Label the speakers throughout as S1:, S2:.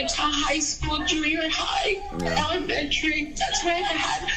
S1: went to high school, junior high, elementary. That's where I had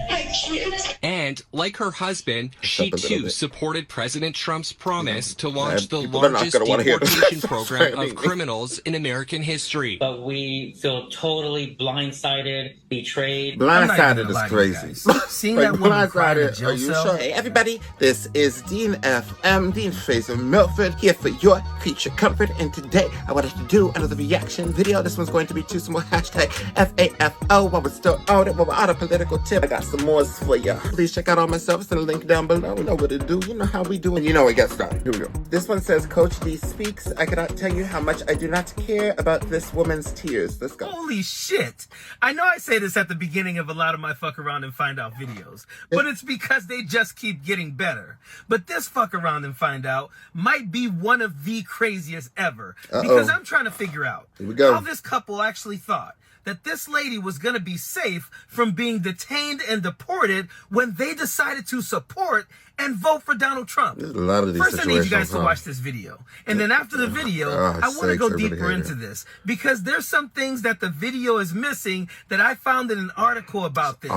S1: my kids.
S2: And like her husband, she too supported President Trump's promise to launch the largest deportation program of criminals in American history.
S3: But we feel totally blindsided, betrayed.
S4: Blindsided is crazy.
S5: Seeing that woman cry in a jail cell.
S4: Hey everybody, this is Dean FM, Dean Fraser Milford, here for your creature comfort, and today I wanted to do another reaction video. This one's going to be too small, hashtag FAFO, while we're still on it, while we're out of political tip. I got some more for ya. Please check out all my stuff in the link down below. You know what to do, you know how we do, and you know it gets started. Here we go. This one says, Coach D speaks. I cannot tell you how much I do not care about this woman's tears. Let's go.
S5: Holy shit. I know I say this at the beginning of a lot of my fuck around and find out videos, but it's because they just keep getting better. But this fuck around and find out might be one of the craziest ever. Because I'm trying to figure out how this couple actually thought that this lady was going to be safe from being detained and deported when they decided to support and vote for Donald Trump.
S4: There's a lot of these
S5: First, I need you guys to watch this video. And then after the video, I want to go deeper into this. Because there's some things that the video is missing that I found in an article about this.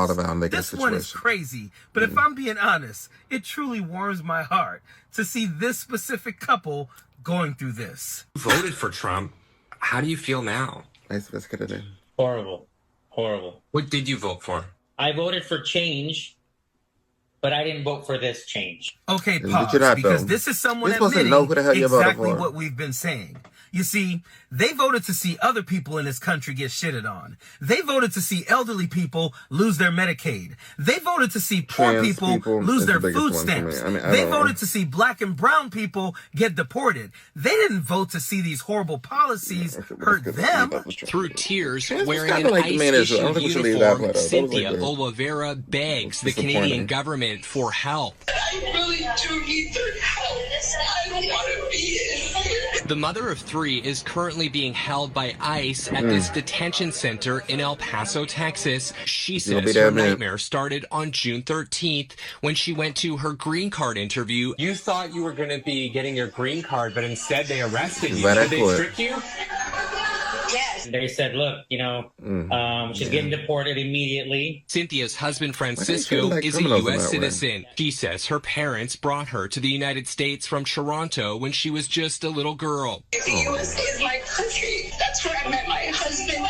S5: This one is crazy. But if I'm being honest, it truly warms my heart to see this specific couple going through this.
S2: You voted for Trump. How do you feel now?
S4: Let's get it in.
S3: Horrible. Horrible.
S2: What did you vote for?
S3: I voted for change, but I didn't vote for this change.
S5: Okay, pause, because this is someone admitting exactly what we've been saying. You see, they voted to see other people in this country get shitted on. They voted to see elderly people lose their Medicaid. They voted to see poor people lose their food stamps. They voted to see black and brown people get deported. They didn't vote to see these horrible policies hurt them.
S2: Through tears, wearing an ICE-issued uniform, Cynthia Oliveira begs the Canadian government for help.
S1: I really do need their help. I don't want to be in here.
S2: The mother of three is currently being held by ICE at this detention center in El Paso, Texas. She says her nightmare started on June 13th when she went to her green card interview. You thought you were going to be getting your green card, but instead they arrested you. Did they trick you?
S1: Yes.
S3: They said, look, you know, she's getting deported immediately.
S2: Cynthia's husband, Francisco, is a U.S. citizen. She says her parents brought her to the United States from Toronto when she was just a little girl.
S1: The USA is my country. That's where I met my husband.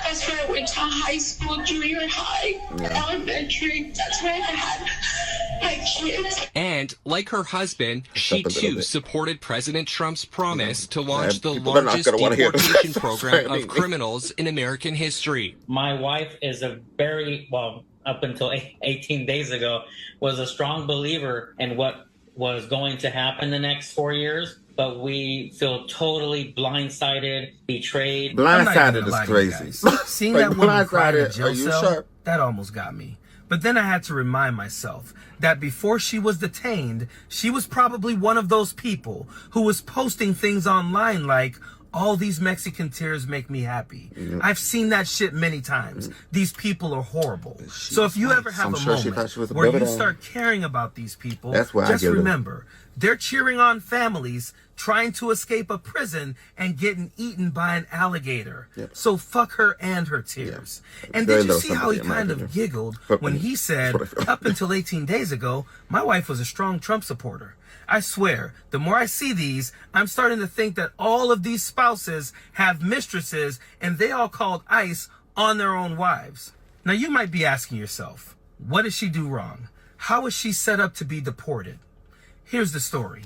S1: That's where I went to high school, junior high, elementary. That's where I had my kids.
S2: And like her husband, she too supported President Trump's promise to launch the largest deportation program of criminals in American history.
S3: My wife is a very, well, up until 18 days ago, was a strong believer in what was going to happen the next 4 years. But we feel totally blindsided, betrayed.
S4: Blindsided is crazy.
S5: Seeing that woman cry in a jail cell, that almost got me. But then I had to remind myself that before she was detained, she was probably one of those people who was posting things online like, all these Mexican tears make me happy. I've seen that shit many times. These people are horrible. So if you ever have a moment where you start caring about these people, just remember, they're cheering on families trying to escape a prison and getting eaten by an alligator. So fuck her and her tears. And did you see how he kind of giggled when he said, up until 18 days ago, my wife was a strong Trump supporter? I swear, the more I see these, I'm starting to think that all of these spouses have mistresses and they all called ICE on their own wives. Now you might be asking yourself, what did she do wrong? How was she set up to be deported? Here's the story.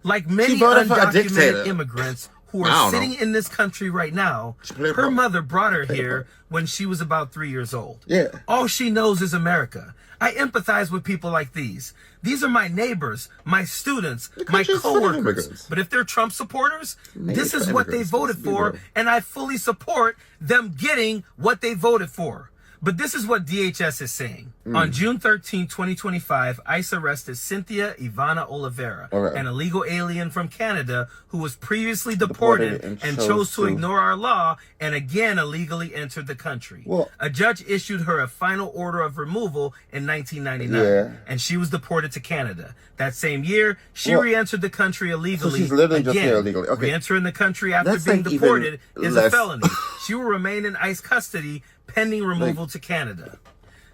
S5: Like many undocumented immigrants who are sitting in this country right now, her mother brought her here when she was about 3 years old. All she knows is America. I empathize with people like these. These are my neighbors, my students, my coworkers. But if they're Trump supporters, this is what they voted for, and I fully support them getting what they voted for. But this is what DHS is saying. On June 13, 2025, ICE arrested Cynthia Ivana Oliveira, an illegal alien from Canada who was previously deported and chose to ignore our law and again illegally entered the country. A judge issued her a final order of removal in 1999, and she was deported to Canada. That same year, she re-entered the country illegally.
S4: So she's living just here illegally.
S5: Re-entering the country after being deported is a felony. she will remain in ICE custody pending removal to Canada.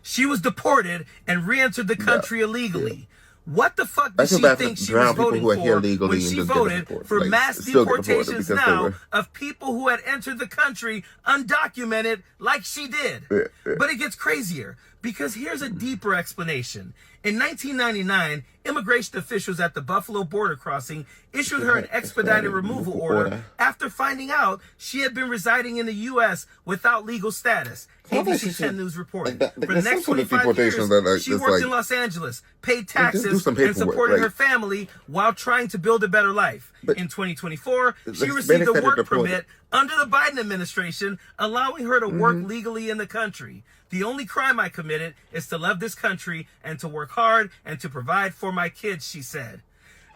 S5: She was deported and re-entered the country illegally. What the fuck did she think she was voting for when she voted for mass deportations now of people who had entered the country undocumented like she did? But it gets crazier, because here's a deeper explanation. In 1999, immigration officials at the Buffalo border crossing issued her an expedited removal order after finding out she had been residing in the U.S. without legal status. ABC 10 News reported. For the next 25 years, she worked in Los Angeles, paid taxes, and supported her family while trying to build a better life. In 2024, she received a work permit under the Biden administration, allowing her to work legally in the country. The only crime I committed is to love this country and to work hard and to provide for my kids, she said.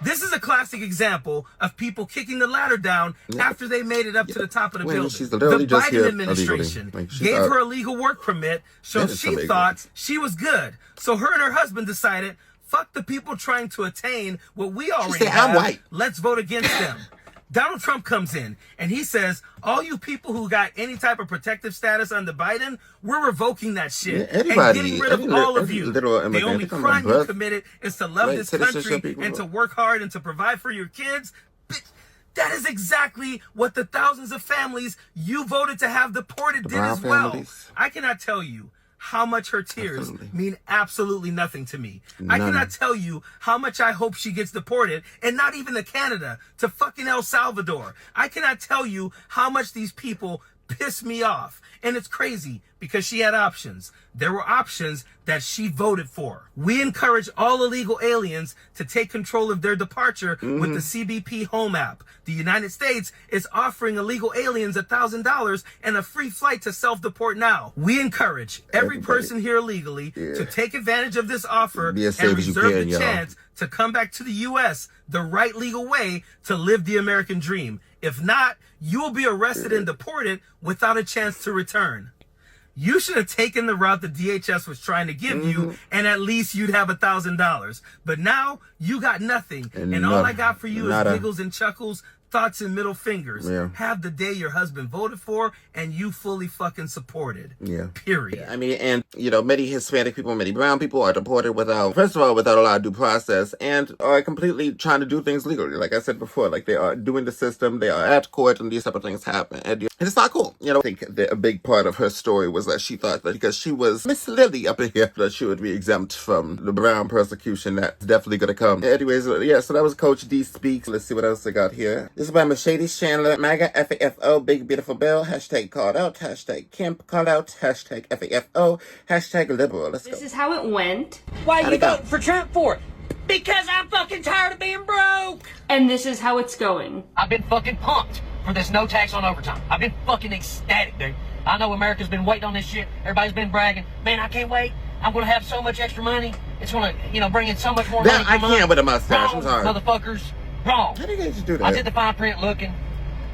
S5: This is a classic example of people kicking the ladder down after they made it up to the top of the building. The Biden administration gave her a legal work permit, so she thought she was good. So her and her husband decided, fuck the people trying to attain what we already have. Let's vote against them. Donald Trump comes in and he says, all you people who got any type of protective status under Biden, we're revoking that shit and getting rid of all of you. The only crime you committed is to love this country and to work hard and to provide for your kids. Bitch, that is exactly what the thousands of families you voted to have deported did as well. I cannot tell you how much her tears mean absolutely nothing to me. I cannot tell you how much I hope she gets deported, and not even to Canada, to fucking El Salvador. I cannot tell you how much these people piss me off. And it's crazy because she had options. There were options that she voted for. We encourage all illegal aliens to take control of their departure with the CBP Home app. The United States is offering illegal aliens $1,000 and a free flight to self-deport now. We encourage every person here illegally to take advantage of this offer and reserve the chance to come back to the U.S. the right legal way to live the American dream. If not, you will be arrested and deported without a chance to return. You should have taken the route the DHS was trying to give you, and at least you'd have $1,000. But now you got nothing, and all I got for you is giggles and chuckles, thoughts and middle fingers. Have the day your husband voted for and you fully fucking supported. Period.
S4: I mean, and, you know, many Hispanic people, many brown people are deported without, first of all, without a lot of due process, and are completely trying to do things legally. Like I said before, like they are doing the system, they are at court, and these type of things happen. And it's not cool. You know, I think that a big part of her story was that she thought that because she was Miss Lily up in here, that she would be exempt from the brown persecution that's definitely going to come. Anyways, yeah, so that was Coach D Speaks. Let's see what else I got here. This is by Mercedes Chandler, MAGat, FAFO, Big Beautiful Bill, hashtag called out, hashtag Kemp called out, hashtag FAFO, hashtag liberal. Let's go.
S6: This is how it went.
S7: Why are you voting for Trump for? Because I'm fucking tired of being broke.
S6: And this is how it's going.
S7: I've been fucking pumped for this no tax on overtime. I've been fucking ecstatic, dude. I know America's been waiting on this shit. Everybody's been bragging. Man, I can't wait. I'm going to have so much extra money. It's going to, you know, bring in so much more money.
S4: I can't with a mustache. I'm sorry.
S7: Motherfuckers. Wrong.
S4: How do you guys do that?
S7: I did the fine print looking.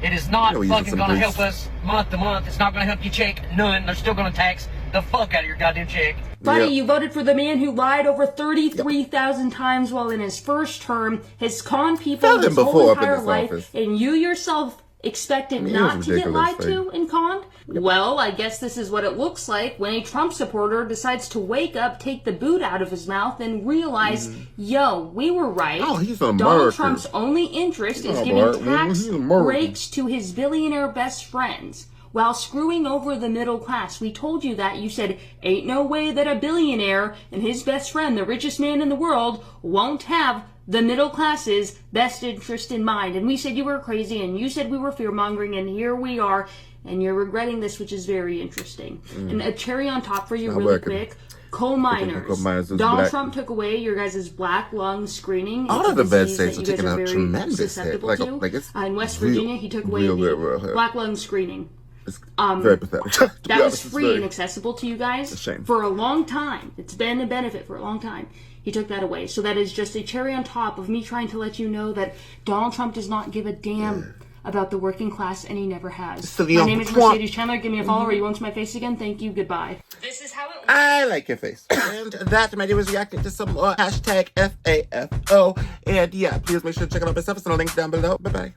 S7: It is not fucking going to help us month to month. It's not going to help you check none. They're still going to tax the fuck out of your goddamn check.
S6: Buddy, you voted for the man who lied over 33,000 times while in his first term, has conned people his whole entire life, and you yourself expected not to get lied to and conned? Well, I guess this is what it looks like when a Trump supporter decides to wake up, take the boot out of his mouth, and realize, yo, we were right.
S4: Oh, he's a
S6: Donald Trump's only interest is giving tax breaks to his billionaire best friends while screwing over the middle class. We told you that. You said, ain't no way that a billionaire and his best friend, the richest man in the world, won't have the middle class's best interest in mind. And we said you were crazy, and you said we were fear-mongering, and here we are, and you're regretting this, which is very interesting. And a cherry on top for you really quick. Coal miners. Donald Trump took away your guys' black lung screening.
S4: All of the bed states are taking a tremendous hit.
S6: In West Virginia, he took away the black lung screening.
S4: It's very pathetic.
S6: That was free and accessible to you guys for a long time. It's been a benefit for a long time. He took that away. So that is just a cherry on top of me trying to let you know that Donald Trump does not give a damn about the working class, and he never has. My name is Mercedes Chandler. Give me a follow. Are you on to my face again? Thank you. Goodbye.
S8: This is how it works.
S4: I like your face. And that, my dear, was reacting to some more hashtag FAFO. And yeah, please make sure to check it out myself. It's in the link down below. Bye-bye.